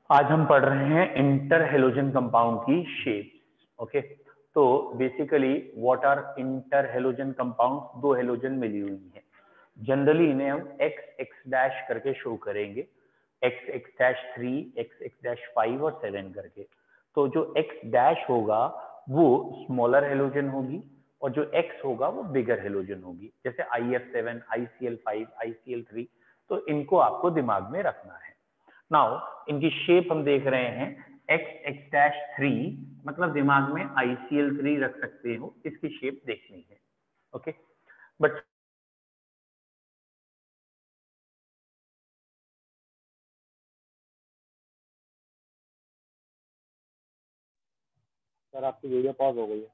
आज हम पढ़ रहे हैं इंटर हेलोजन कंपाउंड की शेप्स। ओके, तो basically what are inter halogen compound? दो हेलोजन मिली हुई हैं। जनरली इन्हें हम एक्स एक्स डैश करके शो करेंगे, X X dash 3, X X dash 5 और 7 करके। तो जो एक्स डैश होगा वो स्मॉलर हेलोजन होगी और जो एक्स होगा वो बिगर हेलोजन होगी, जैसे IF7, ICL5, ICL3। तो इनको आपको दिमाग में रखना है। नाउ इनकी शेप हम देख रहे हैं, एक्स एक्स डैश 3, मतलब दिमाग में ICL3 रख सकते हो, इसकी शेप देखनी है। ओके, बट सर आपकी वीडियो पॉज हो गई है।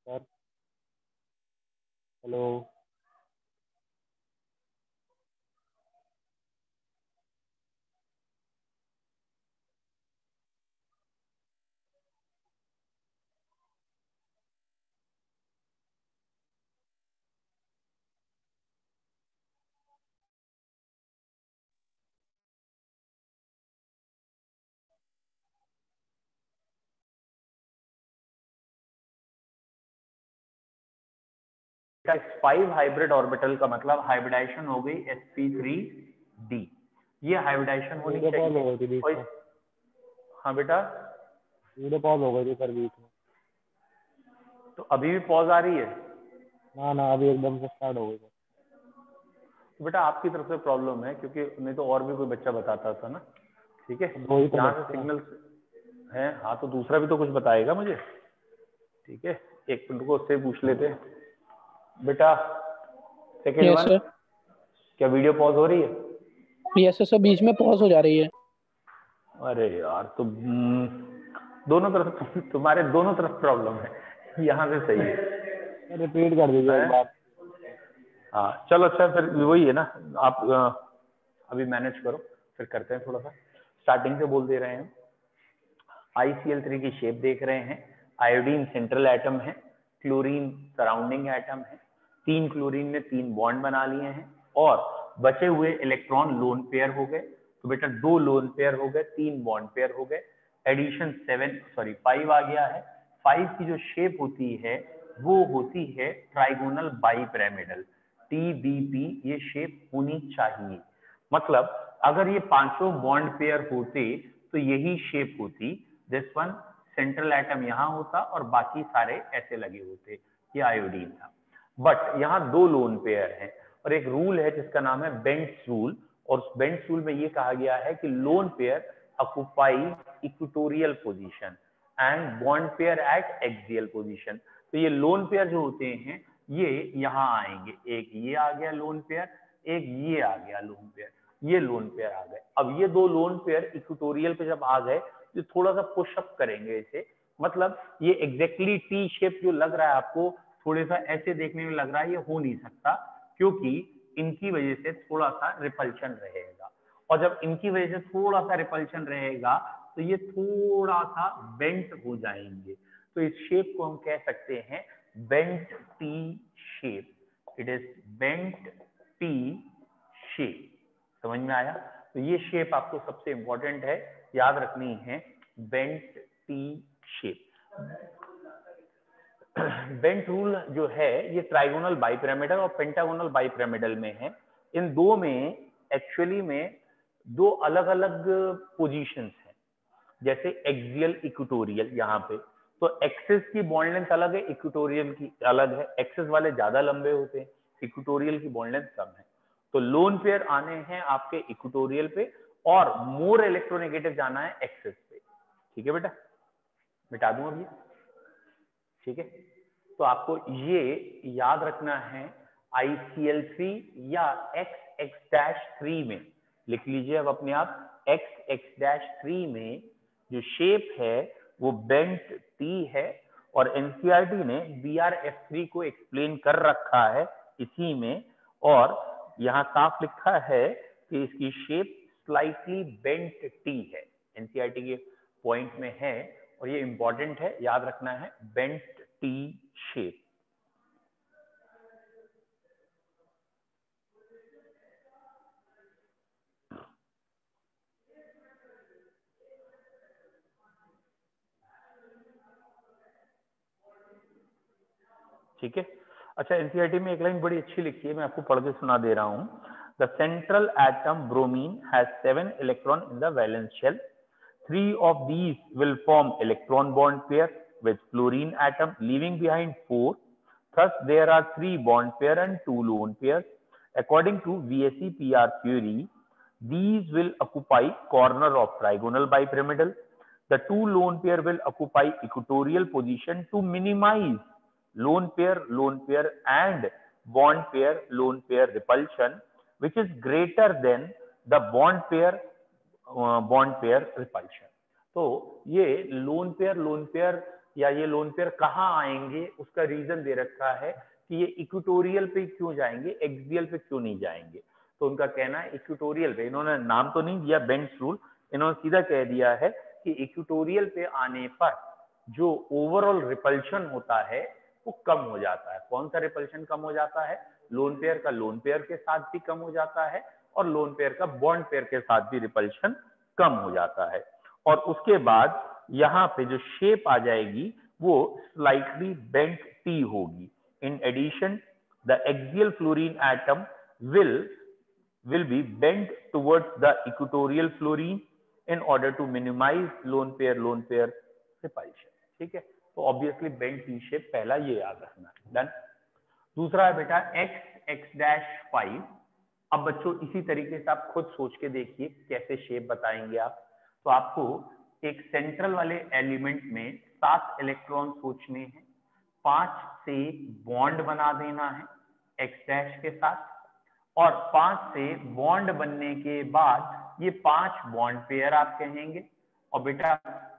Sir hello. X5 hybrid orbital का मतलब हाइब्रिडाइजेशन हो गई sp3d। ये हाइब्रिडाइजेशन होनी वीडियो पॉज हो चाहिए। गई थी बीच और में। हाँ बेटा, वीडियो पॉज हो गई थी सर बीच में। तो अभी भी पॉज आ रही है? ना ना, अभी एकदम से स्टार्ट हो गई सर। तो बेटा आपकी तरफ से प्रॉब्लम है, क्योंकि नहीं तो और भी कोई बच्चा बताता था ना। ठीक है, दो ही तो यहाँ से बच्चे हैं। सिग्नल है। हाँ, तो दूसरा भी तो कुछ बताएगा मुझे। ठीक है, एक मिनट को उससे पूछ लेते हैं। बेटा सेकेंड यस वन, सर। क्या वीडियो पॉज हो रही है? यस सर, बीच में पॉज हो जा रही है। अरे यार, तो दोनों तरफ तुम्हारे दोनों तरफ प्रॉब्लम है, यहाँ से सही है। सर रिपीट कर दीजिए एक हैं? बार। हाँ चलो, अच्छा फिर वही है ना। आप अभी मैनेज करो, फिर करते हैं थोड़ा सा। स्टार्टिंग से बोल दे रहे हैं। ICL3 की शेप देख रहे हैं। आयोडीन सेंट्रल एटम है, क्लोरीन सराउंडिंग एटम है। 3 क्लोरीन ने 3 बॉन्ड बना लिए हैं और बचे हुए इलेक्ट्रॉन लोन पेयर हो गए। तो बेटा 2 लोन पेयर हो गए, 3 बॉन्ड पेयर हो गए। एडिशन 5 आ गया है। 5 की जो शेप होती है वो होती है ट्राइगोनल बाईपिरामिडल, TBP। ये शेप होनी चाहिए। मतलब अगर ये पांचों बॉन्ड पेयर होते तो यही शेप होती। दिस वन सेंट्रल एटम यहाँ होता और बाकी सारे ऐसे लगे होते। ये आयोडीन था। बट यहाँ 2 लोन पेयर हैं और एक रूल है जिसका नाम है बेंट्स रूल। और उस बेंट्स रूल में ये कहा गया है कि lone pair occupy equatorial position and bond pair eight axial position. तो ये लोन पेयर जो होते हैं ये यहाँ आएंगे। एक ये आ गया लोन पेयर, एक ये आ गया लोन पेयर, ये लोन पेयर आ गए। अब ये 2 लोन पेयर इक्वेटोरियल पे जब आ गए तो थोड़ा सा पुशअप करेंगे इसे। मतलब ये एग्जैक्टली टी शेप जो लग रहा है आपको, थोड़ा सा ऐसे देखने में लग रहा है, ये हो नहीं सकता, क्योंकि इनकी वजह से थोड़ा सा रिपल्शन रहेगा। और जब इनकी वजह से थोड़ा सा रिपल्शन रहेगा तो ये थोड़ा सा बेंट हो जाएंगे। तो इस शेप को हम कह सकते हैं bent T shape. It is bent T shape. समझ में आया? तो ये शेप आपको सबसे इंपॉर्टेंट है, याद रखनी है, bent T shape. Bent rule जो है ये ट्राइगोनल बाईपिरामिडल और पेंटागोनल बाईपिरामिडल में है। इन दो में एक्चुअली में 2 अलग अलग पोजीशंस हैं। जैसे एक्सियल इक्वेटोरियल, यहाँ पे तो एक्सिस की बॉन्ड लेंथ अलग है, इक्वेटोरियल की अलग है। एक्सिस वाले ज्यादा लंबे होते हैं, इक्वेटोरियल की बॉन्ड लेंथ कम है। तो लोन पेयर आने हैं आपके इक्वेटोरियल पे और मोर इलेक्ट्रोनेगेटिव जाना है एक्सिस पे। ठीक है बेटा, मिटा दूं अभी। ठीक है, तो आपको ये याद रखना है। ICL3 या XX-3 में लिख लीजिए अब अपने आप। XX-3 में जो शेप है वो बेंट टी है और एनसीईआरटी ने BRF3 को एक्सप्लेन कर रखा है इसी में। और यहाँ साफ लिखा है कि इसकी शेप स्लाइटली बेंट टी है, एनसीईआरटी के पॉइंट में है। और ये इंपॉर्टेंट है, याद रखना है, बेंट टी शेप। ठीक है। अच्छा, एनसीईआरटी में एक लाइन बड़ी अच्छी लिखी है, मैं आपको पढ़ के सुना दे रहा हूं। The central atom bromine has 7 electron in the valence shell. 3 of these will form electron bond pair with fluorine atom leaving behind 4. Thus, there are 3 bond pair and 2 lone pairs. According to VSEPR theory, these will occupy corner of trigonal bipyramidal. The 2 lone pair will occupy equatorial position to minimize lone pair and bond pair lone pair repulsion, which is greater than the bond pair repulsion. तो ये lone pair या ये lone pair कहाँ आएंगे, उसका reason दे रखा है कि ये इक्वेटोरियल पे क्यों जाएंगे, एक्सियल पे क्यों नहीं जाएंगे। तो उनका कहना है इक्वेटोरियल पे, इन्होंने नाम तो नहीं दिया बेंट्स रूल, इन्होंने सीधा कह दिया है कि इक्वेटोरियल पे आने पर जो ओवरऑल रिपल्शन होता है वो कम हो जाता है। कौन सा रिपल्शन कम हो जाता है? लोन पेयर का लोन पेयर के साथ भी कम हो जाता है और लोन पेयर का बॉन्ड पेयर के साथ भी रिपल्शन कम हो जाता है। और उसके बाद यहाँ पे जो शेप आ जाएगी वो स्लाइटली बेंट टी होगी। In addition the axial fluorine atom will be bent towards the equatorial fluorine in order to minimize lone pair repulsion। ठीक है, तो ऑब्वियसली बेंट टी शेप पहला ये याद रखना है। डन। दूसरा है बेटा x(5). अब बच्चों इसी तरीके से आप खुद सोच के देखिए कैसे शेप बताएंगे आप। तो आपको एक सेंट्रल वाले एलिमेंट में 7 इलेक्ट्रॉन सोचने हैं, 5 से बॉन्ड बना देना है x' के साथ, और 5 से बॉन्ड बनने के बाद ये 5 बॉन्ड पेयर आप कहेंगे और बेटा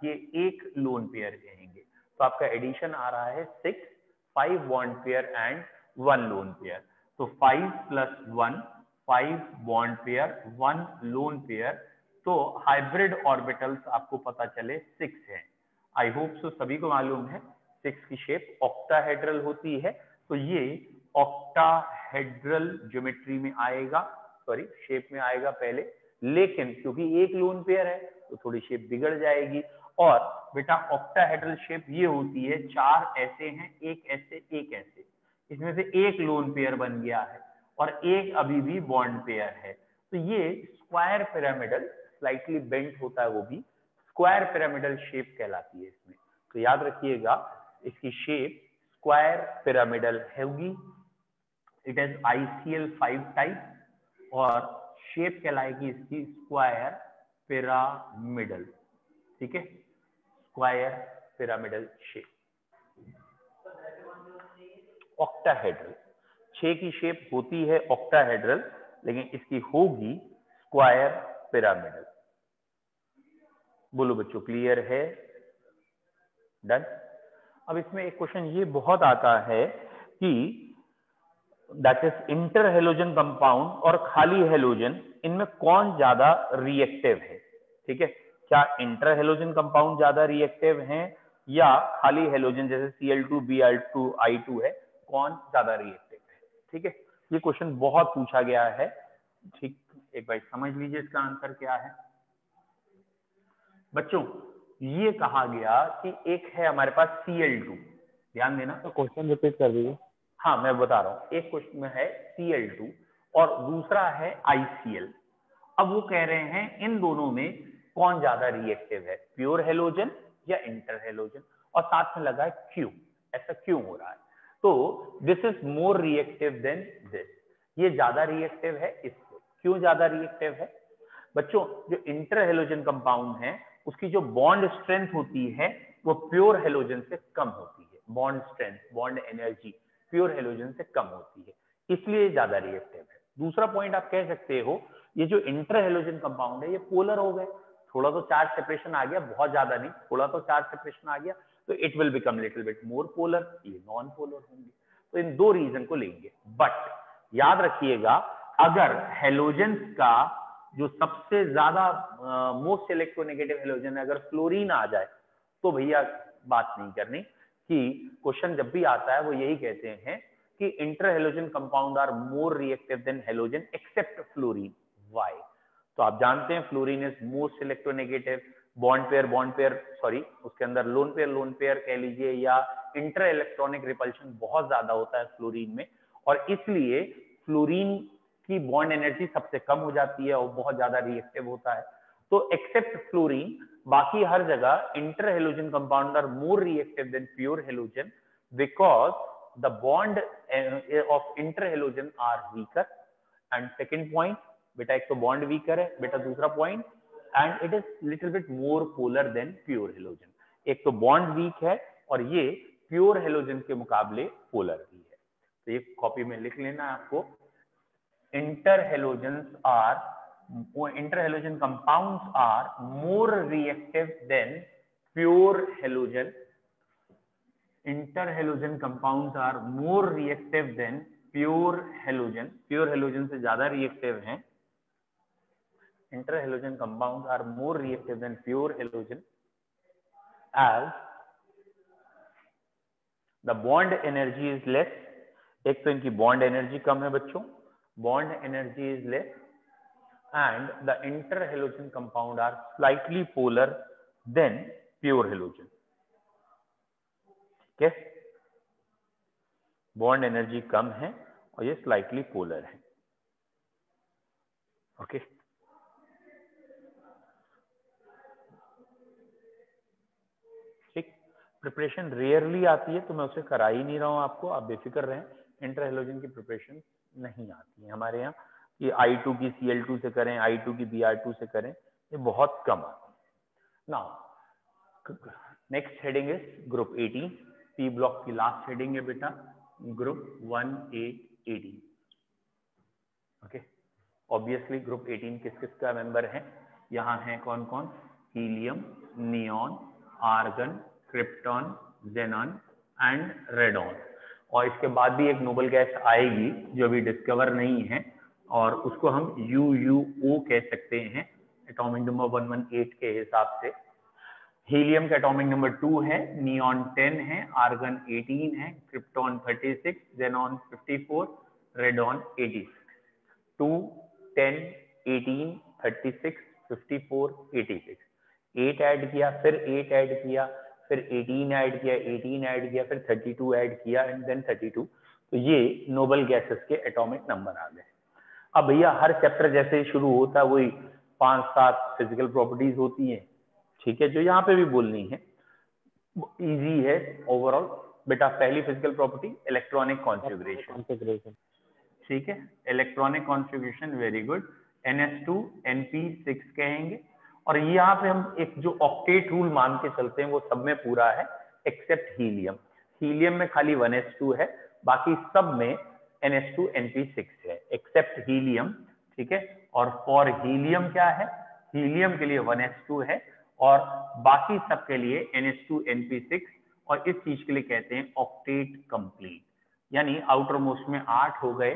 ये एक लोन पेयर कहेंगे। तो आपका एडिशन आ रहा है 6, 5 bond pair and 1 lone pair. तो 5 + 1, 5 बॉन्ड पेयर 1 लोन पेयर। तो हाइब्रिड ऑर्बिटल्स आपको पता चले 6 हैं। आई होप सो सभी को मालूम है 6 की शेप ऑक्टाहेड्रल होती है। तो ये ऑक्टाहेड्रल ज्योमेट्री में आएगा, सॉरी शेप में आएगा पहले, लेकिन क्योंकि एक लोन पेयर है तो थोड़ी शेप बिगड़ जाएगी। और बेटा ऑक्टाहेड्रल शेप ये होती है, 4 ऐसे हैं, एक ऐसे, एक ऐसे, इसमें से एक लोन पेयर बन गया है और एक अभी भी बॉन्ड पेयर है। तो ये स्क्वायर पिरामिडल, स्लाइटली बेंट होता है, वो भी स्क्वायर पिरामिडल शेप कहलाती है इसमें। तो याद रखिएगा इसकी शेप स्क्वायर पिरामिडल होगी। इट इज ICL 5 टाइप और शेप कहलाएगी इसकी स्क्वायर पिरामिडल। ठीक है, स्क्वायर पिरामिडल शेप। ऑक्टाहेड्रल 6 की शेप होती है ऑक्टाहेड्रल, लेकिन इसकी होगी स्क्वायर पिरामिडल। बोलो बच्चों क्लियर है? डन। अब इसमें एक क्वेश्चन ये बहुत आता है कि that is inter halogen compound और खाली हेलोजन, इनमें कौन ज्यादा रिएक्टिव है? ठीक है, क्या इंटर हेलोजन कंपाउंड ज्यादा रिएक्टिव हैं या खाली हेलोजन जैसे Cl2 Br2 I2 है, कौन ज्यादा रिएक्टिव है? ठीक है, ये क्वेश्चन बहुत पूछा गया है। ठीक, एक बार समझ लीजिए इसका आंसर क्या है। बच्चों ये कहा गया कि एक है हमारे पास Cl2, ध्यान देना। तो क्वेश्चन रिपीट कर दीजिए। हाँ मैं बता रहा हूँ, एक क्वेश्चन में है Cl2 और दूसरा है ICl। अब वो कह रहे हैं इन दोनों में कौन ज्यादा रिएक्टिव है, प्योर हेलोजन या इंटर हेलोजन, और साथ में लगा है क्यों, ऐसा क्यों हो रहा है। तो this is more reactive then this, ये ज्यादा रिएक्टिव है इससे। क्यों ज्यादा रिएक्टिव है? बच्चों जो इंटर हेलोजन कंपाउंड है उसकी जो बॉन्ड स्ट्रेंथ होती है वो प्योर हेलोजन से कम होती है। Bond strength, bond energy pure halogen से कम होती है, इसलिए ज्यादा रिएक्टिव है। दूसरा पॉइंट आप कह सकते हो ये जो इंटर हेलोजन कंपाउंड है ये पोलर हो गए, थोड़ा तो चार्ज सेपरेशन आ गया, बहुत ज्यादा नहीं, थोड़ा तो चार्ज सेपरेशन आ गया, तो it will become little bit more polar, ये नॉन पोलर होंगे। तो इन दो रीजन को लेंगे। बट याद रखिएगा अगर हेलोजन का जो सबसे ज्यादा मोस्ट इलेक्ट्रोनेगेटिव हेलोजन है अगर फ्लोरीन आ जाए तो भैया बात नहीं करनी, कि क्वेश्चन जब भी आता है वो यही कहते हैं कि inter halogen compound are more reactive than halogen except fluorine. Why? तो आप जानते हैं fluorine is most electronegative, bond pair sorry उसके अंदर लोन पेयर कह लीजिए या इंटर इलेक्ट्रॉनिक रिपल्शन बहुत ज्यादा होता है फ्लोरीन में, और इसलिए फ्लोरीन की बॉन्ड एनर्जी सबसे कम हो जाती है और बहुत ज्यादा रिएक्टिव होता है। तो एक्सेप्ट फ्लोरीन, बाकी हर जगह inter halogen compound are more reactive than pure halogen because the bond of inter halogen are weaker. And second point बेटा, एक तो बॉन्ड वीकर है बेटा, दूसरा point and it is little bit more polar than pure halogen. एक तो bond weak है और ये प्योर हेलोजन के मुकाबले पोलर भी है। तो ये कॉपी में लिख लेना आपको, interhalogens interhalogen compounds are more reactive than pure halogen. Interhalogen compounds are more reactive than pure halogen. Pure halogen से ज्यादा reactive हैं. Interhalogen compounds are more reactive than pure halogen as the bond energy is less. एक तो इनकी bond energy कम है बच्चों, bond energy is less and the interhalogen compound are slightly polar than pure halogen. ठीक है, bond energy कम है और ये slightly polar है। ओके ठीक, प्रिपरेशन रेयरली आती है तो मैं उसे करा ही नहीं रहा हूं आपको, आप बेफिक्र रहें। इंटरहेलोजन की प्रिपरेशन नहीं आती है हमारे यहाँ, ये I2 की Cl2 से करें, I2 की Br2 से करें, ये बहुत कम आती है। Now next heading is group 18, P block की लास्ट हेडिंग है बेटा group 1A18। Okay, obviously group 18 किस किस का मेंबर है, यहाँ है कौन कौन, helium, neon, argon, krypton, xenon and radon. और इसके बाद भी एक नोबल गैस आएगी जो अभी डिस्कवर नहीं है और उसको हम UUO कह सकते हैं एटॉमिक नंबर 118 के हिसाब से। हीलियम का एटॉमिक नंबर 2 है, नियॉन 10 है, आर्गन 18 है, क्रिप्टॉन 36, जेनॉन 54, रेडॉन 86। 2, 10, 18, 36, 54, 86, 8 ऐड किया, फिर 8 ऐड किया, फिर 18 ऐड किया, 18 ऐड किया, फिर 32 ऐड किया एंड देन 32। तो ये नोबल गैसेस के एटॉमिक नंबर आ गए। अब भैया हर चैप्टर जैसे ही शुरू होता है वही 5-7 फिजिकल प्रॉपर्टीज होती हैं, ठीक है, जो यहाँ पे भी बोलनी है, इजी है ओवरऑल। बेटा पहली फिजिकल प्रॉपर्टी इलेक्ट्रॉनिक कॉन्फ़िगरेशन, ठीक है, electronic configuration, very good. NS2 NP6 कहेंगे और यहाँ पे हम एक जो ऑक्टेट रूल मान के चलते हैं वो सब में पूरा है एक्सेप्ट हीलियम। हीलियम में खाली 1s2 है, बाकी सब में NS2 NP6 है एक्सेप्ट हीलियम, ठीक है। और फॉर हीलियम क्या है, हीलियम के लिए 1s2 है और बाकी सब के लिए NH2 NP6, और इस चीज के लिए कहते हैं ऑक्टेट कंप्लीट, यानी आउटर मोस्ट में 8 हो गए,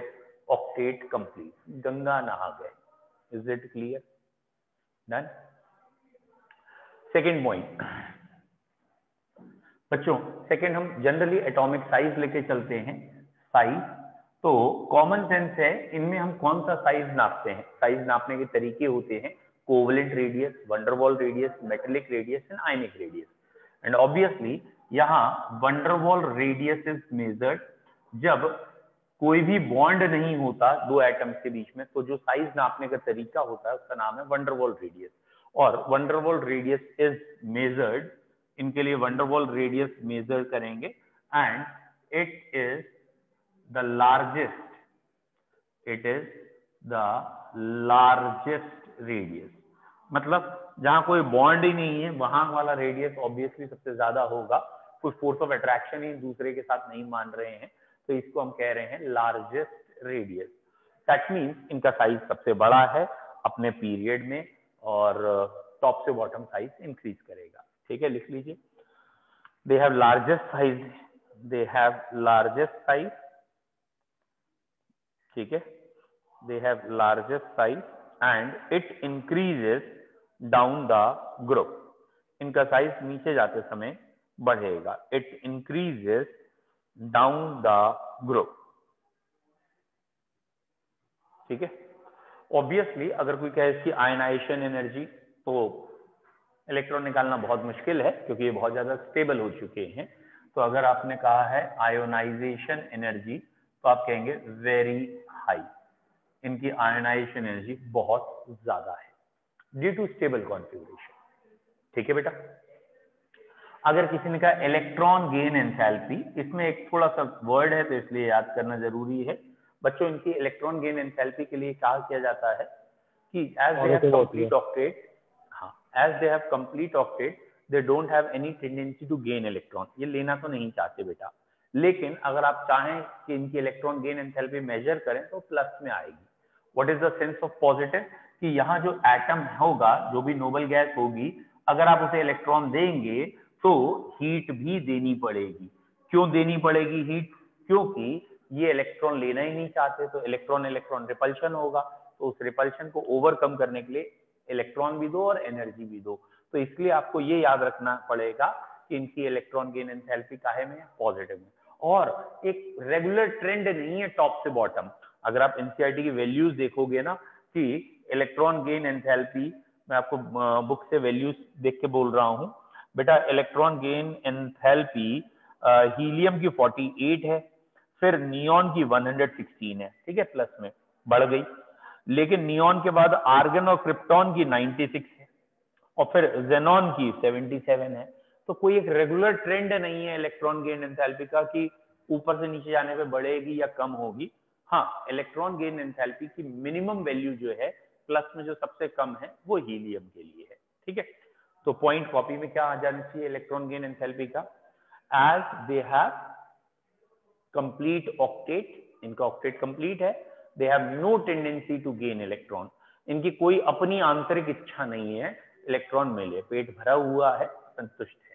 ऑक्टेट कंप्लीट, गंगा नहा गए। Is it clear? Done. Second point बच्चों, सेकेंड हम जनरली एटॉमिक साइज लेके चलते हैं। साइज तो कॉमन सेंस है, इनमें हम कौन सा साइज नापते हैं, साइज नापने के तरीके होते हैं covalent radius, van der Waals radius, metallic radius and ionic radius. And obviously यहाँ वंडरवॉल रेडियस इज मेजर्ड जब कोई भी बॉन्ड नहीं होता दो एटम्स के बीच में, तो जो साइज नापने का तरीका होता है उसका नाम है वंडरवॉल रेडियस। और वंडरवॉल रेडियस इज मेजर्ड, इनके लिए वंडरवॉल रेडियस मेजर करेंगे and it is the largest, it is the largest radius. मतलब जहां कोई बॉन्ड ही नहीं है वहां वाला रेडियस ऑब्वियसली सबसे ज्यादा होगा, कोई फोर्स ऑफ अट्रैक्शन ही दूसरे के साथ नहीं मान रहे हैं, तो इसको हम कह रहे हैं लार्जेस्ट रेडियस। दैट मीन्स इनका साइज सबसे बड़ा है अपने पीरियड में और टॉप से बॉटम साइज इंक्रीज करेगा, ठीक है, लिख लीजिए। They have largest size, they have largest size, ठीक है, they have largest size and it increases down the group। इनका साइज नीचे जाते समय बढ़ेगा, it increases down the group, ठीक है। ऑब्वियसली अगर कोई कहे इसकी आयनाइजेशन एनर्जी, तो इलेक्ट्रॉन निकालना बहुत मुश्किल है क्योंकि ये बहुत ज्यादा स्टेबल हो चुके हैं। तो अगर आपने कहा है आयोनाइजेशन एनर्जी तो आप कहेंगे वेरी हाई, इनकी आयोनाइजेशन एनर्जी बहुत ज्यादा है ड्यू टू स्टेबल कॉन्फ़िगरेशन। ठीक है बेटा। अगर किसी ने कहा इलेक्ट्रॉन गेन एंथैल्पी, इसमें एक थोड़ा सा वर्ड है तो इसलिए याद करना जरूरी है बच्चों। इनकी इलेक्ट्रॉन गेन एंथैल्पी के लिए क्या किया जाता है कि as they have complete octet, हाँ, as they have complete octet they don't have any tendency to gain electron. ये लेना तो नहीं चाहते बेटा, लेकिन अगर आप चाहें कि इनकी इलेक्ट्रॉन गेन एंथैल्पी मेजर करें तो प्लस में आएगी। What is the sense of positive, कि यहाँ जो एटम होगा, जो भी नोबल गैस होगी, अगर आप उसे इलेक्ट्रॉन देंगे तो हीट भी देनी पड़ेगी। क्यों देनी पड़ेगी हीट? क्योंकि ये इलेक्ट्रॉन लेना ही नहीं चाहते, तो इलेक्ट्रॉन इलेक्ट्रॉन रिपल्शन होगा, तो उस रिपल्शन को ओवरकम करने के लिए इलेक्ट्रॉन भी दो और एनर्जी भी दो। तो इसलिए आपको ये याद रखना पड़ेगा कि इनकी इलेक्ट्रॉन गेन एंथैल्पी काहे में है? पॉजिटिव में। और एक रेगुलर ट्रेंड नहीं है टॉप से बॉटम। अगर आप एनसीईआरटी की वैल्यूज देखोगे ना कि इलेक्ट्रॉन गेन एंथैल्पी, मैं आपको बुक से वैल्यूज देख के बोल रहा हूं बेटा। इलेक्ट्रॉन गेन एंथैल्पी हीलियम की 48 है, फिर नियॉन की 116 है, ठीक है, प्लस में बढ़ गई। लेकिन नियॉन के बाद आर्गन और क्रिप्टॉन की 96 है और फिर जेनॉन की 77 है। तो कोई एक रेगुलर ट्रेंड नहीं है इलेक्ट्रॉन गेन एंथैल्पी का कि ऊपर से नीचे जाने पे बढ़ेगी या कम होगी। हाँ, इलेक्ट्रॉन गेन एंथैल्पी की मिनिमम वैल्यू जो है प्लस में जो सबसे कम है वो हीलियम के लिए है। ठीक है, तो पॉइंट कॉपी में क्या आ जाना चाहिए इलेक्ट्रॉन गेन एंथैल्पी का? As they have complete octet, इनका ऑक्टेट कंप्लीट है, they have no tendency to gain electron, इनकी कोई अपनी आंतरिक इच्छा नहीं है इलेक्ट्रॉन मिले, पेट भरा हुआ है, संतुष्ट है।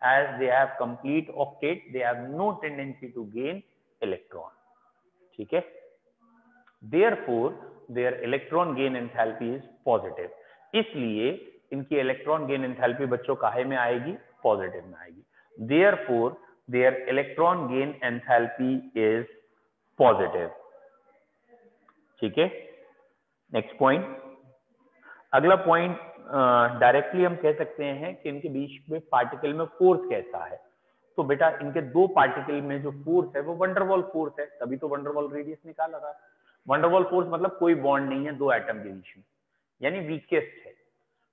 as they have complete octet they have no tendency to gain electron। ठीक है, therefore their electron gain enthalpy is positive। इसलिए इनकी इलेक्ट्रॉन गेन एंथैल्पी बच्चों काहे में आएगी? पॉजिटिव में आएगी। therefore their electron gain enthalpy is positive। ठीक है, नेक्स्ट पॉइंट। अगला पॉइंट डायरेक्टली हम कह सकते हैं कि इनके बीच में पार्टिकल में फोर्स कैसा है। तो बेटा इनके दो पार्टिकल में जो फोर्स है वो वंडरवॉल फोर्स है, तभी तो वंडरवॉल रेडियस निकाला था। वंडरवॉल फोर्स मतलब कोई बॉन्ड नहीं है दो एटम के बीच में, यानी वीकेस्ट है।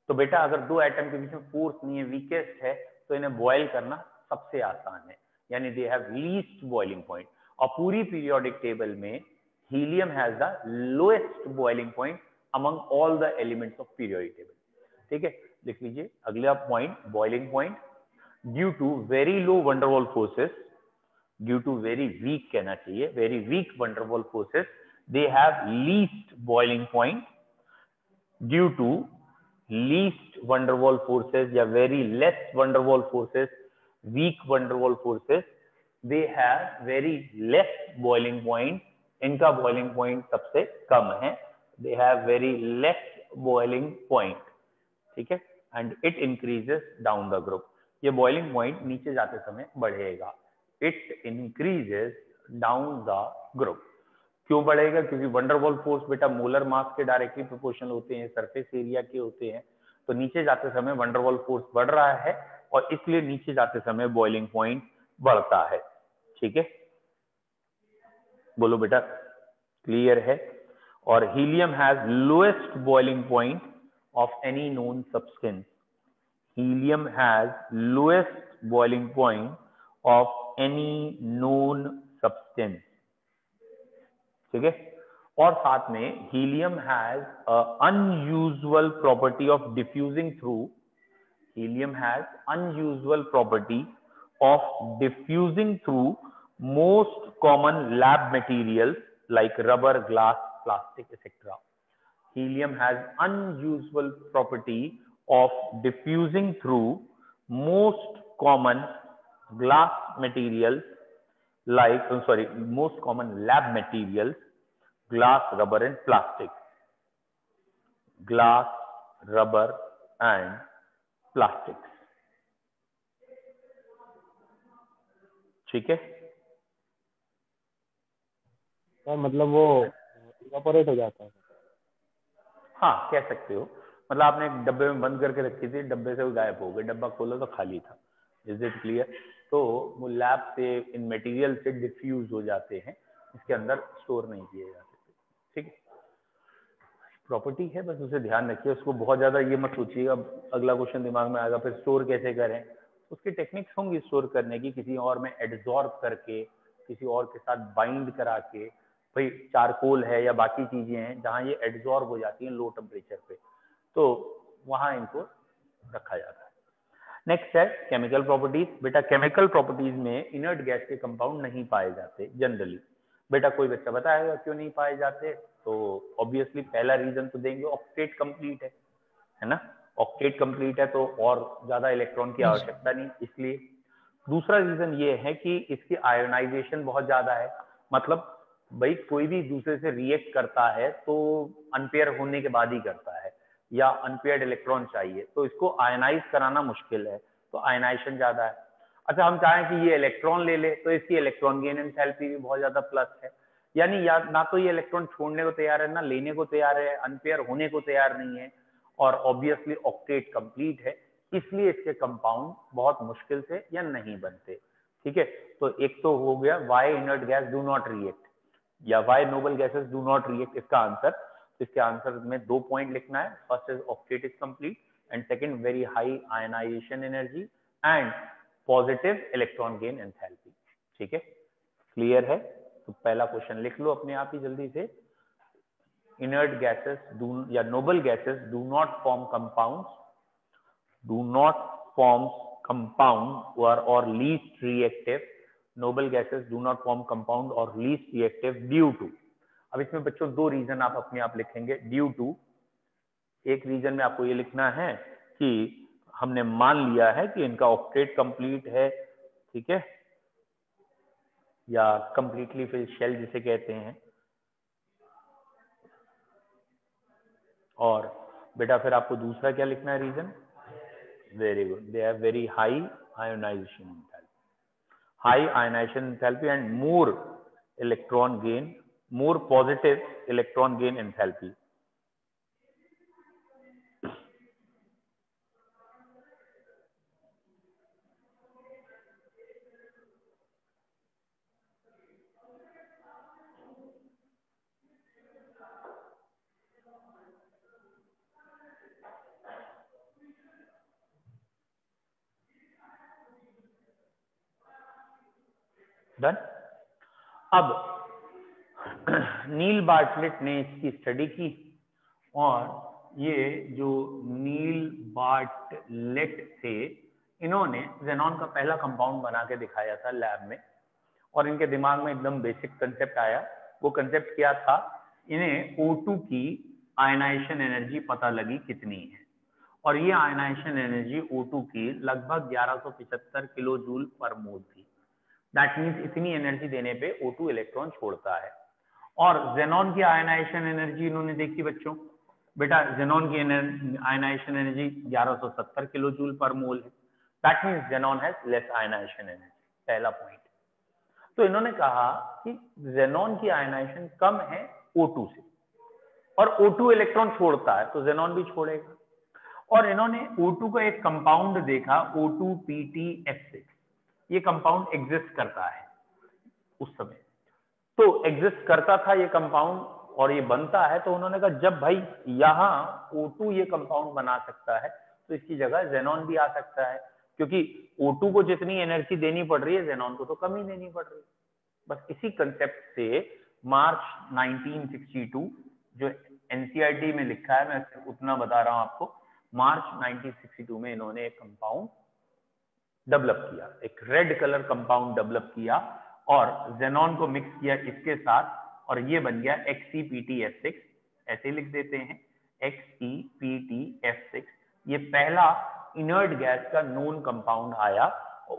तो बेटा अगर दो एटम के बीच में फोर्स नहीं है, वीकेस्ट है, तो इन्हें बॉयल करना सबसे आसान है, यानी दे हैव लीस्ट बॉइलिंग पॉइंट। और पूरी पीरियोडिक टेबल में helium has the lowest boiling point among all the elements of periodic table. ठीक है, लिख लीजिए अगला point, boiling point. Due to very low van der Waals forces, due to very weak कहना चाहिए, very weak van der Waals forces, they have least boiling point. Due to least van der Waals forces या very less van der Waals forces, weak van der Waals forces, they have very less boiling point. इनका boiling point सबसे कम है, they have very less boiling point. ठीक है, and it increases down the group. ये boiling point नीचे जाते समय बढ़ेगा, it increases down the group. क्यों बढ़ेगा? क्योंकि वंडरवॉल फोर्स बेटा मोलर मास के डायरेक्टली प्रोपोर्शनल होते हैं, सरफेस एरिया के होते हैं। तो नीचे जाते समय वंडरवॉल फोर्स बढ़ रहा है और इसलिए नीचे जाते समय बॉइलिंग पॉइंट बढ़ता है। ठीक है, बोलो बेटा क्लियर है? और helium has lowest boiling point of any known substance। Helium has lowest boiling point of any known substance। ठीक है, और साथ में helium has a unusual property of diffusing through, helium has unusual property of diffusing through most common lab materials like rubber, glass, plastic, etc। Helium has unusual property of diffusing through most common glass materials like most common lab materials, glass, rubber and plastic, glass, rubber and plastics। ठीक है, sir मतलब वो evaporate हो जाता है। हाँ कह सकते हो। मतलब आपने एक डब्बे में बंद करके रखी थी, डब्बे से वो गायब हो गए, डब्बा खोला तो खाली था। Is it clear? तो वो लैब से इन मटेरियल से डिफ्यूज हो जाते हैं, इसके अंदर स्टोर नहीं किए जाते। ठीक है, प्रॉपर्टी है, बस उसे ध्यान रखिए, उसको बहुत ज्यादा ये मत सोचिएगा। अगला क्वेश्चन दिमाग में आएगा फिर स्टोर कैसे करें, उसकी टेक्निक्स होंगी स्टोर करने की, किसी और में एडजॉर्ब करके, किसी और के साथ बाइंड करा के। भाई चारकोल है या बाकी चीजें हैं जहाँ ये एडजॉर्ब हो जाती हैं लो टेम्परेचर पे, तो वहां इनको रखा जाता है। नेक्स्ट है केमिकल प्रॉपर्टीज। बेटा केमिकल प्रॉपर्टीज में इनर्ट गैस के कंपाउंड नहीं पाए जाते जनरली। बेटा कोई बच्चा बताएगा क्यों नहीं पाए जाते? तो ऑब्वियसली पहला रीजन तो देंगे, ऑक्टेट कंप्लीट है ना, ऑक्टेट कंप्लीट है तो और ज्यादा इलेक्ट्रॉन की आवश्यकता नहीं, इसलिए। दूसरा रीजन ये है कि इसकी आयोनाइजेशन बहुत ज्यादा है, मतलब भाई कोई भी दूसरे से रिएक्ट करता है तो अनपेयर होने के बाद ही करता है, या अनपेयर्ड इलेक्ट्रॉन चाहिए, तो इसको आयनाइज कराना मुश्किल है, तो आयनाइजेशन ज्यादा है। अच्छा, हम चाहें कि ये इलेक्ट्रॉन ले ले तो इसकी इलेक्ट्रॉन गेन एंथैल्पी भी बहुत ज्यादा प्लस है, यानी या ना तो ये इलेक्ट्रॉन छोड़ने को तैयार है, ना लेने को तैयार है, अनपेयर होने को तैयार नहीं है, और ऑब्वियसली ऑक्टेट कंप्लीट है, इसलिए इसके कंपाउंड बहुत मुश्किल से या नहीं बनते। ठीक है, तो एक तो हो गया why inert gas do not react, या why noble gases do not react, इसका आंसर। इसके आंसर में 2 पॉइंट लिखना है, first is octet is complete and second very high ionization energy and positive electron gain enthalpy. ठीक है, clear है? तो पहला क्वेश्चन लिख लो अपने आप ही जल्दी से। इनर्ट गैसेस डू या noble gases do not form compounds, do not form compound और least reactive, noble gases do not form compound or least reactive due to। अब इसमें बच्चों 2 रीजन आप अपने आप लिखेंगे ड्यू टू। एक रीजन में आपको ये लिखना है कि हमने मान लिया है कि इनका ऑक्टेट कंप्लीट है, ठीक है, या कंप्लीटली फिल शेल जिसे कहते हैं। और बेटा फिर आपको दूसरा क्या लिखना है reason? Very good, they have very high ionization enthalpy, high ionization enthalpy and more electron gain, more positive electron gain enthalpy। Done. अब नील बार्टलेट ने इसकी स्टडी की, और ये जो नील बार्टलेट थे, इन्होंने जेनॉन का पहला कंपाउंड बना के दिखाया था लैब में, और इनके दिमाग में एकदम बेसिक कंसेप्ट आया। वो कंसेप्ट क्या था? इन्हें O2 की आयनाइजेशन एनर्जी पता लगी कितनी है, और ये आयनाइजेशन एनर्जी O2 की लगभग 1175 किलो जूल पर मोल थी। दैट मीन्स इतनी एनर्जी देने पे O2 इलेक्ट्रॉन छोड़ता है। और जेनॉन की आयनाइजेशन एनर्जी इन्होंने देखी बच्चों, बेटा जेनॉन की आयनाइजेशन एनर्जी 1170 किलो जूल पर मोल है। That means xenon has less ionization energy, पहला पॉइंट। तो इन्होंने कहा कि जेनॉन की आयनाइजेशन कम है O2 से, और O2 इलेक्ट्रॉन छोड़ता है तो जेनॉन भी छोड़ेगा। और इन्होंने O2 का एक कंपाउंड देखा, O2PtF6। ये कंपाउंड एग्जिस्ट करता है उस समय, तो एग्जिस्ट करता था ये कंपाउंड और ये बनता है, तो उन्होंने कहा जब भाई यहाँ O2 ये कंपाउंड बना सकता है तो इसकी जगह जेनॉन भी आ सकता है, क्योंकि O2 को जितनी एनर्जी देनी पड़ रही है जेनॉन को तो कम ही देनी पड़ रही है। बस इसी कंसेप्ट से मार्च 1962, जो एनसीईआरटी में लिखा है, मैं सिर्फ उतना बता रहा हूं आपको, मार्च 1962 में इन्होंने एक कंपाउंड डेवलप किया, एक रेड कलर कंपाउंड डेवलप किया, और जेनॉन को मिक्स किया इसके साथ, और ये बन गया XePtF6। ऐसे लिख देते हैं XePtF6। ये पहला इनर्ट गैस का नोन कंपाउंड आया,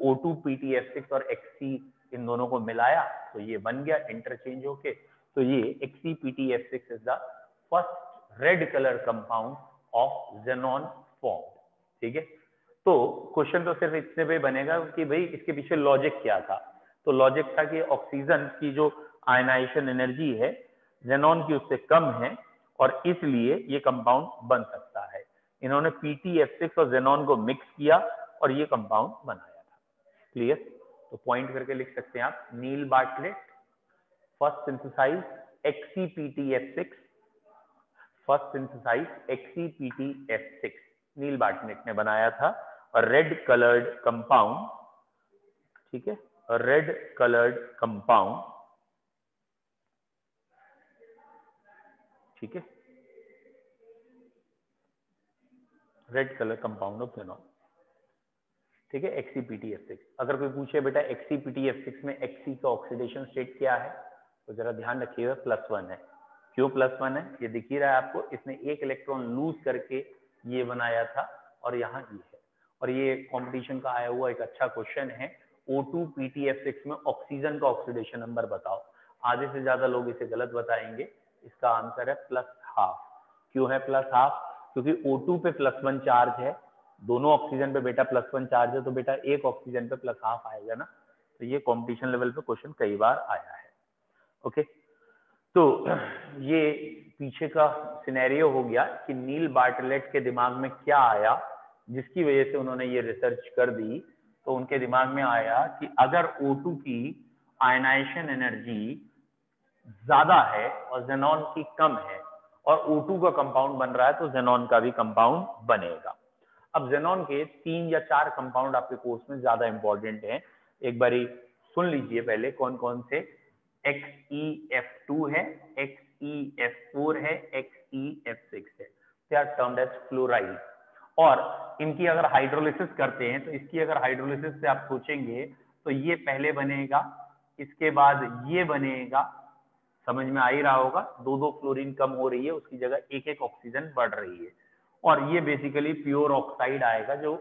O2PtF6 और Xe इन दोनों को मिलाया तो ये बन गया इंटरचेंज होके, तो ये XePtF6 is the first red colour compound of xenon form. ठीक है, तो क्वेश्चन तो सिर्फ इतने पे बनेगा कि भाई इसके पीछे लॉजिक क्या था। तो लॉजिक था कि ऑक्सीजन की जो आयनाइजेशन एनर्जी है जेनॉन की उससे कम है, और इसलिए ये कंपाउंड बन सकता है। इन्होंने PtF6 और xenon को मिक्स किया और ये कंपाउंड बनाया था। क्लियर? तो पॉइंट करके लिख सकते हैं आप, Neil Bartlett first synthesize XCPtF6, first synthesize XCPtF6 Neil Bartlett ने बनाया था। और रेड कलर्ड कंपाउंड, ठीक है, रेड कलर्ड कंपाउंड, ठीक है, red colour compound of xenon, ठीक है, XCPtF6। अगर कोई पूछे बेटा XCPtF6 में Xc का ऑक्सीडेशन स्टेट क्या है, तो जरा ध्यान रखिएगा +1 है। क्यों +1 है? ये दिख ही रहा है आपको, इसने एक इलेक्ट्रॉन लूज करके ये बनाया था और यहाँ ये है। और ये कंपटीशन का आया हुआ एक अच्छा क्वेश्चन है, O2PtF6 में ऑक्सीजन का ऑक्सीडेशन नंबर बताओ। आधे से ज्यादा लोग इसे गलत बताएंगे। इसका आंसर है +12। क्यों है +12? क्योंकि O2 पे +1 चार्ज है, दोनों ऑक्सीजन पे बेटा +1 चार्ज है, तो बेटा एक ऑक्सीजन पे +12 आएगा ना। तो ये कंपटीशन लेवल पे क्वेश्चन कई बार आया है। ओके, तो ये पीछे का सिनेरियो हो गया कि नील बार्टलेट के दिमाग में क्या आया, जिसकी वजह से उन्होंने ये रिसर्च कर दी। तो उनके दिमाग में आया कि अगर O2 की आयनाइजेशन एनर्जी ज्यादा है और xenon की कम है और O2 का कंपाउंड बन रहा है, तो xenon का भी कंपाउंड बनेगा। अब xenon के 3 या 4 कंपाउंड आपके कोर्स में ज्यादा इंपॉर्टेंट हैं, एक बारी सुन लीजिए पहले कौन कौन से। XeF2 है, XeF4 है, XeF6 है, they are termed as fluoride. और इनकी अगर हाइड्रोलिसिस करते हैं, तो इसकी अगर हाइड्रोलिसिस से आप सोचेंगे तो ये पहले बनेगा, इसके बाद ये बनेगा, समझ में आ ही रहा होगा, 2-2 फ्लोरीन कम हो रही है, उसकी जगह एक एक ऑक्सीजन बढ़ रही है। और ये बेसिकली प्योर ऑक्साइड आएगा जो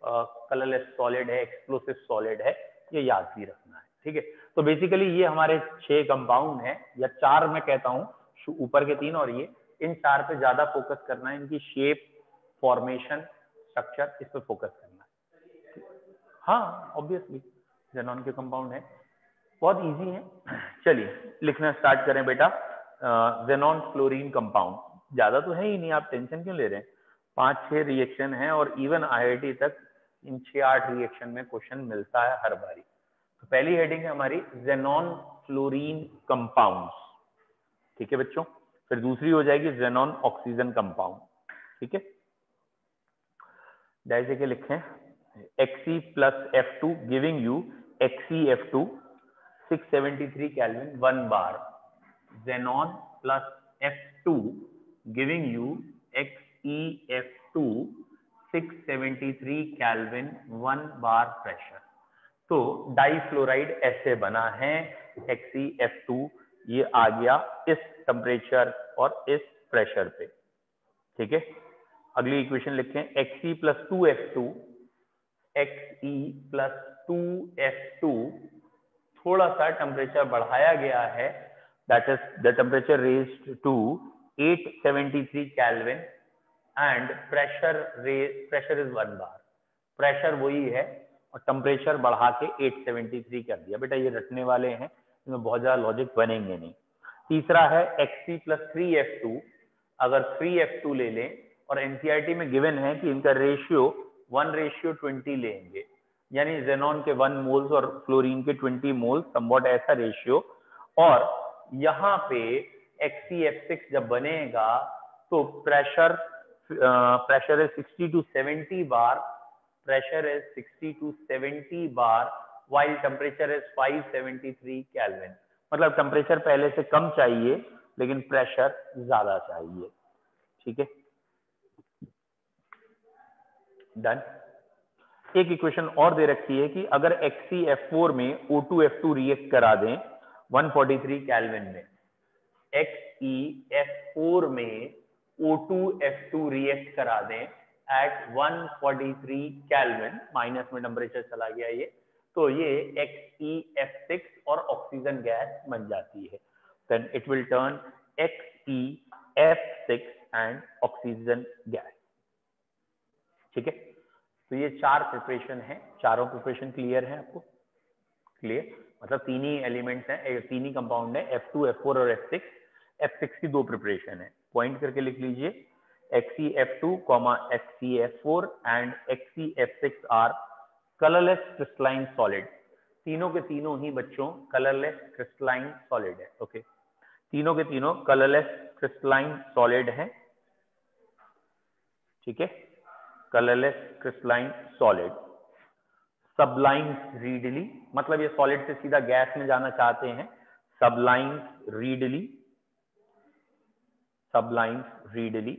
कलरलेस सॉलिड है, एक्सप्लोसिव सॉलिड है, ये याद भी रखना है, ठीक है। तो बेसिकली ये हमारे 6 कंपाउंड हैं, या 4 मैं कहता हूँ, ऊपर के 3 और ये, इन 4 पे ज्यादा फोकस करना है, इनकी शेप, फॉर्मेशन, स्ट्रक्चर, इस पे फोकस करना है। हाँ ऑब्वियसली xenon के कंपाउंड है, बहुत इजी है। चलिए लिखना स्टार्ट करें बेटा। xenon फ्लोरीन कंपाउंड, ज्यादा तो है ही नहीं, आप टेंशन क्यों ले रहे हैं। 5-6 रिएक्शन है और इवन IIT तक इन 6-8 रिएक्शन में क्वेश्चन मिलता है हर बारी। तो पहली हेडिंग है हमारी xenon फ्लोरीन कंपाउंड्स, ठीक है बच्चों। फिर दूसरी हो जाएगी xenon ऑक्सीजन कंपाउंड, ठीक है। जैसे कि लिखें Xe plus F2 giving you XeF2 673 Kelvin 1 bar, xenon plus F2 giving you XeF2 673 Kelvin 1 bar pressure। तो डाइफ्लोराइड ऐसे बना है XeF2, ये आ गया इस टेम्परेचर और इस प्रेशर पे, ठीक है। अगली इक्वेशन लिखें Xe plus 2F2, Xe plus 2F2, थोड़ा सा टेम्परेचर बढ़ाया गया है, that is the temperature raised to 873 kelvin and pressure is 1 bar. Pressure वही है और टेम्परेचर बढ़ा के 873 कर दिया। बेटा ये रटने वाले हैं, इसमें बहुत ज्यादा लॉजिक बनेंगे नहीं। तीसरा है Xe plus 3F2, अगर 3F2 ले लें और एनसीईआरटी में गिवन है कि इनका रेशियो 1:20 लेंगे, यानी xenon के 1 मोल्स और फ्लोरीन के 20 मोल्स, समवॉट ऐसा रेशियो। और यहाँ पे XeF6 जब बनेगा तो pressure is 60 to 70 bar, pressure is 60 to 70 bar, while temperature is 573 kelvin. मतलब टेम्परेचर पहले से कम चाहिए लेकिन प्रेशर ज्यादा चाहिए, ठीक है। डन। एक इक्वेशन और दे रखी है कि अगर XeF4 में O2F2 रिएक्ट करा दें 143 केल्विन में, XeF4 में O2F2 रिएक्ट करा दें एट 143 केल्विन, माइनस में टेम्परेचर चला गया ये, तो ये XeF6 और ऑक्सीजन गैस बन जाती है। Then it will turn XeF6 and oxygen gas, ठीक है। तो ये 4 प्रिपरेशन है, चारों प्रिपरेशन क्लियर है आपको? क्लियर, मतलब 3 ही एलिमेंट्स हैं, 3 ही कंपाउंड है, F2, F4 और F6। F6 की 2 प्रिपरेशन है, पॉइंट करके लिख लीजिए। XeF2, XeF4 and XeF6 are colorless crystalline solid. तीनों के तीनों ही बच्चों कलरलेस क्रिस्टलाइन सॉलिड है. ओके, तीनों के तीनों कलरलेस क्रिस्टलाइन सॉलिड है. ठीक है, कलरलेस क्रिस्टलाइन सॉलिड. सबलाइंस रीडली, मतलब ये सॉलिड से सीधा गैस में जाना चाहते हैं. Sublimes readily, sublimes readily,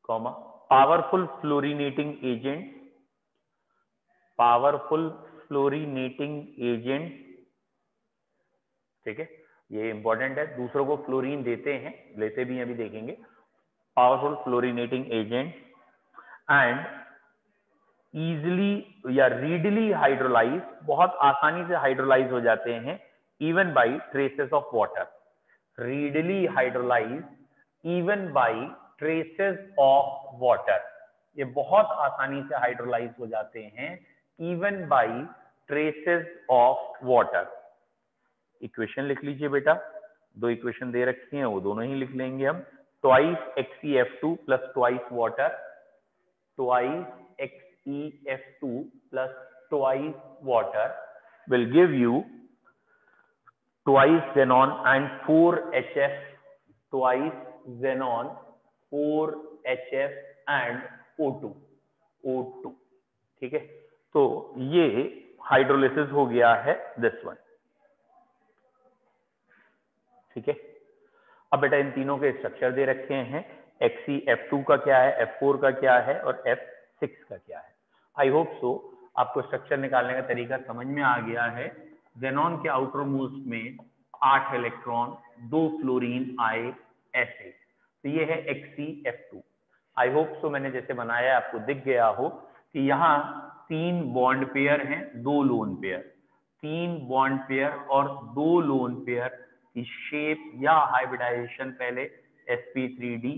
comma powerful fluorinating agent, powerful fluorinating agent. ठीक है, ये इंपॉर्टेंट है. दूसरों को फ्लोरीन देते हैं, लेते भी अभी देखेंगे. Powerful fluorinating agent and easily या रीडली हाइड्रोलाइज, बहुत आसानी से हाइड्रोलाइज हो जाते हैं. Even by traces of water, readily hydrolyse even by traces of water. ये बहुत आसानी से हाइड्रोलाइज हो जाते हैं even by traces of water. Equation लिख लीजिए बेटा, दो इक्वेशन दे रखी हैं, वो दोनों ही लिख लेंगे हम. Twice XeF2 plus twice water, twice XeF2 plus twice water will give you twice xenon and 4HF, twice xenon, 4HF and O2, O2. ठीक है, तो ये हाइड्रोलिसिस हो गया है दिस वन. ठीक है, अब बेटा इन तीनों के स्ट्रक्चर दे रखे हैं. XeF2 का क्या है, F4 का क्या है और F6 का क्या है. आई होप सो आपको स्ट्रक्चर निकालने का तरीका समझ में आ गया है. जेनॉन के आउटर मोस्ट में 8 इलेक्ट्रॉन, 2 फ्लोरीन आए ऐसे. तो ये है XeF2. आई होप सो मैंने जैसे बनाया आपको दिख गया हो कि यहाँ 3 बॉन्ड पेयर हैं, 2 लोन पेयर. 3 बॉन्ड पेयर और 2 लोन पेयर की शेप या हाइब्रिडाइजेशन पहले sp3d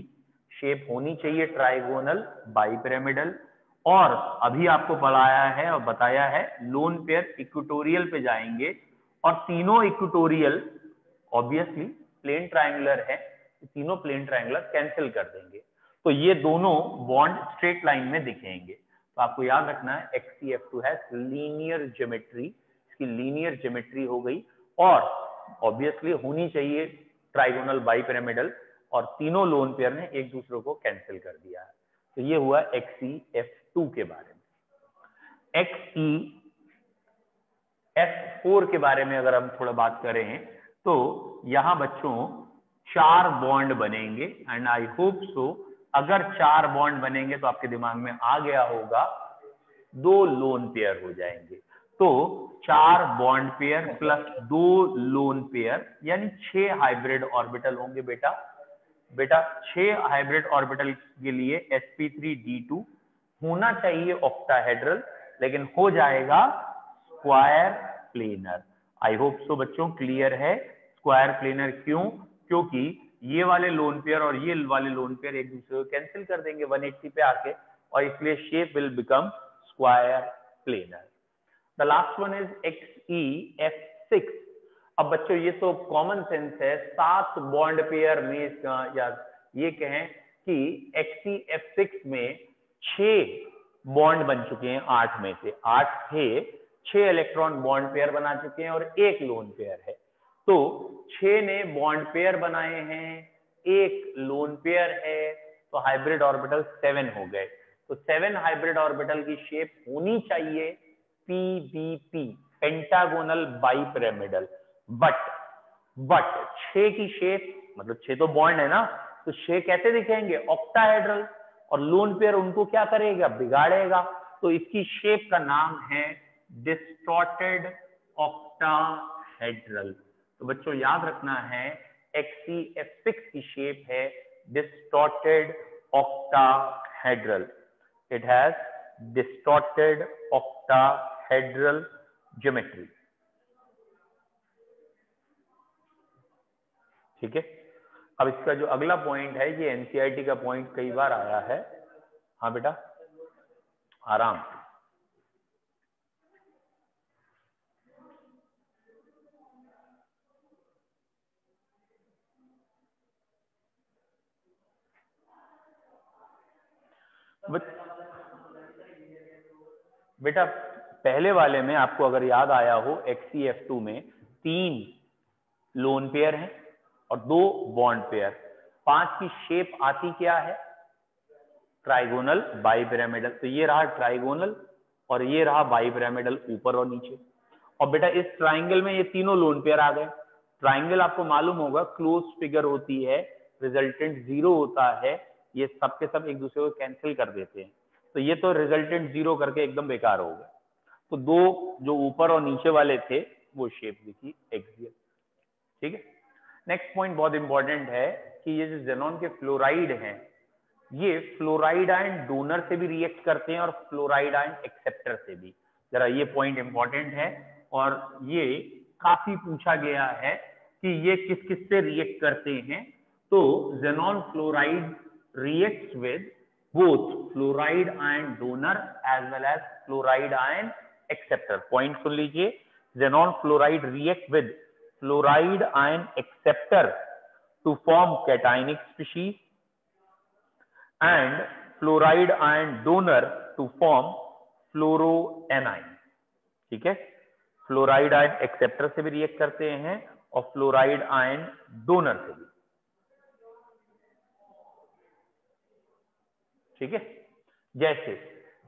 शेप होनी चाहिए ट्राइगोनल बाइपिरामिडल. और अभी आपको पढ़ाया है और बताया है लोन पेयर इक्वेटोरियल पे जाएंगे और तीनों इक्वेटोरियल ऑब्वियसली प्लेन ट्रायंगुलर है, तीनों प्लेन ट्रायंगुलर कैंसिल कर देंगे. तो ये दोनों बॉन्ड स्ट्रेट लाइन में दिखेंगे. तो आपको याद रखना है XeF2 है लीनियर ज्योमेट्री, इसकी लीनियर ज्योमेट्री हो गई और ऑब्वियसली होनी चाहिए ट्राइगोनल बाइपिरामिडल, और तीनों लोन पेयर ने एक दूसरे को कैंसिल कर दिया है. तो ये हुआ XeF2 के बारे में. XeF4 के बारे में अगर हम थोड़ा बात करें तो यहां बच्चों 4 बॉन्ड बनेंगे. एंड आई होप सो अगर 4 बॉन्ड बनेंगे तो आपके दिमाग में आ गया होगा 2 लोन पेयर हो जाएंगे. तो 4 bond pair plus 2 lone pair यानी 6 हाइब्रिड ऑर्बिटल होंगे बेटा. 6 हाइब्रिड ऑर्बिटल के लिए sp3d2 होना चाहिए ऑक्टाहेड्रल, लेकिन हो जाएगा square planar. I hope so बच्चों क्लियर है. स्क्वायर प्लेनर क्यों? क्योंकि ये वाले लोन पेयर और ये वाले लोन पेयर एक दूसरे को कैंसिल कर देंगे 180 पे आके, और इसलिए shape will become square planar. The last one is XeF6. अब बच्चों ये तो कॉमन सेंस है, 7 बॉन्ड पेयर में या ये कहें कि XeF6 में 6 बॉन्ड बन चुके हैं 8 में से. 8 थे, 6 इलेक्ट्रॉन बॉन्ड पेयर बना चुके हैं और 1 लोन पेयर है. तो 6 ने बॉन्ड पेयर बनाए हैं, 1 लोन पेयर है, तो हाइब्रिड ऑर्बिटल 7 हो गए. तो 7 हाइब्रिड ऑर्बिटल की शेप होनी चाहिए PBP, पेंटागोनल बाइपिरामिडल. बट 6 की शेप मतलब 6 तो बॉन्ड है ना, तो 6 कैसे दिखेंगे? ऑक्टाहेड्रल. और लोन पेयर उनको क्या करेगा? बिगाड़ेगा. तो इसकी शेप का नाम है डिस्टॉर्टेड ऑक्टाहेड्रल. तो बच्चों याद रखना है XeF6 की शेप है distorted octahedral. It has distorted octahedral geometry. ठीक है, अब इसका जो अगला पॉइंट है ये एनसीईआरटी का पॉइंट कई बार आया है. हाँ बेटा आराम. बेटा पहले वाले में आपको अगर याद आया हो XCF2 में 3 लोन पेयर हैं और 2 बॉन्ड पेयर, 5 की शेप आती क्या है? Trigonal bipyramidal. तो ये रहा ट्राइगोनल और ये रहा बाइपिरामिडल ऊपर और नीचे। और बेटा इस ट्राइंगल में ये तीनों लोन पेयर आ गए। ट्राइंगल आपको मालूम होगा क्लोज फिगर होती है, रिजल्टेंट 0 होता है, ये सब के सब एक दूसरे को कैंसिल कर देते हैं, तो ये तो रिजल्टेंट 0 करके एकदम बेकार हो गए। तो 2 जो ऊपर और नीचे वाले थे वो शेप दिखी एक्सियल। ठीक है। नेक्स्ट पॉइंट बहुत इंपॉर्टेंट है कि ये जो ज़ेनॉन के फ्लोराइड हैं, ये फ्लोराइड आयन डोनर से भी रिएक्ट करते हैं और फ्लोराइड आयन एक्सेप्टर से भी। जरा ये पॉइंट इंपॉर्टेंट है और ये काफी पूछा गया है कि ये किस किस से रिएक्ट करते हैं। तो xenon fluoride reacts with both fluoride ion donor as well as fluoride ion acceptor. Point सुन लीजिए, xenon fluoride react with fluoride ion acceptor to form cationic species and fluoride ion donor to form fluoroanion। ठीक है, fluoride ion acceptor से भी react करते हैं और fluoride ion donor से भी। ठीक है, जैसे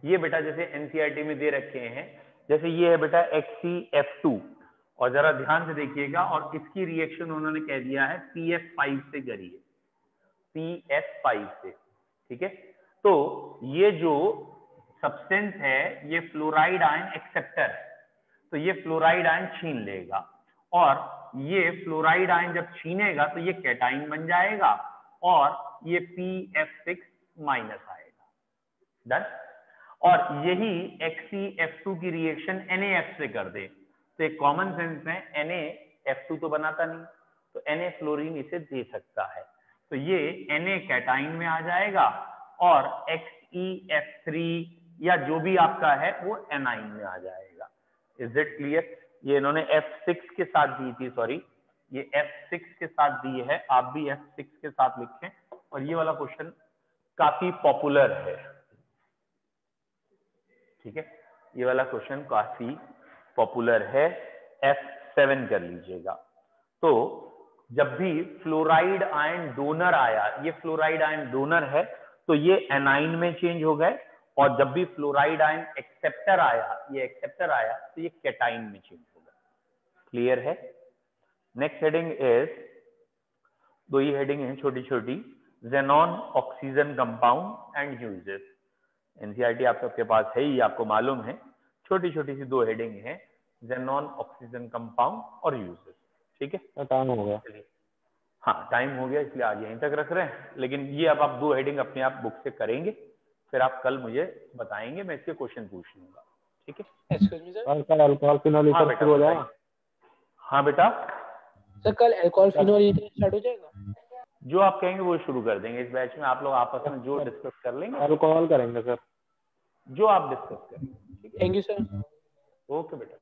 ये बेटा जैसे एनसीईआरटी में दे रखे हैं, जैसे ये है बेटा XCF2 और जरा ध्यान से देखिएगा, और इसकी रिएक्शन उन्होंने कह दिया है PF5 से करी है, PF5 से। ठीक है, तो ये जो सब्सटेंस है ये फ्लोराइड आयन एक्सेप्टर है, तो ये फ्लोराइड आयन छीन लेगा और ये फ्लोराइड आयन जब छीनेगा तो ये कैटाइन बन जाएगा और ये PF6 माइनस आएगा। डन। और यही XCF2 की रिएक्शन NaF से कर दे तो एक कॉमन सेंस में NaF2 तो बनाता नहीं, तो Na फ्लोरीन इसे दे सकता है, तो ये Na कैटाइन में आ जाएगा और XeF3 या जो भी आपका है वो एनाइन में आ जाएगा। Is it clear? ये इन्होंने F6 के साथ दी थी, सॉरी ये F6 के साथ दी है, आप भी F6 के साथ लिखें। और ये वाला क्वेश्चन काफी पॉपुलर है। ठीक है, ये वाला क्वेश्चन काफी पॉपुलर है, F7 कर लीजिएगा। तो जब भी फ्लोराइड आयन डोनर आया, ये फ्लोराइड आयन डोनर है तो ये एनाइन में चेंज हो गए, और जब भी फ्लोराइड आयन एक्सेप्टर आया, ये एक्सेप्टर आया तो ये कैटाइन में चेंज हो गया। क्लियर है? नेक्स्ट हेडिंग इज, दो ही हेडिंग है छोटी छोटी, xenon oxygen compound and uses. NCERT आप सबके पास है ही, आपको मालूम है, छोटी छोटी सी 2 हेडिंग है, ज़ेनॉन ऑक्सीजन कंपाउंड और यूजेस। ठीक है, टाइम हो गया। हाँ टाइम हो गया इसलिए आज यहीं तक रख रहे हैं, लेकिन ये अब आप 2 हेडिंग अपने आप बुक से करेंगे, फिर आप कल मुझे बताएंगे, मैं इसके क्वेश्चन पूछ लूंगा। ठीक है, एक्सक्यूज मी सर, कल अल्कोहल फिनोल ईथर शुरू हो जाएगा। हाँ बेटा सर कल अल्कोहल फिनोल ईथर स्टार्ट हो जाएगा? जो आप कहेंगे वो शुरू कर देंगे इस बैच में, आप लोग आपस में जो डिस्कस कर लेंगे, अल्कोहल करेंगे सर, जो आप डिस्कस करेंगे। Thank you sir. ओके बेटा।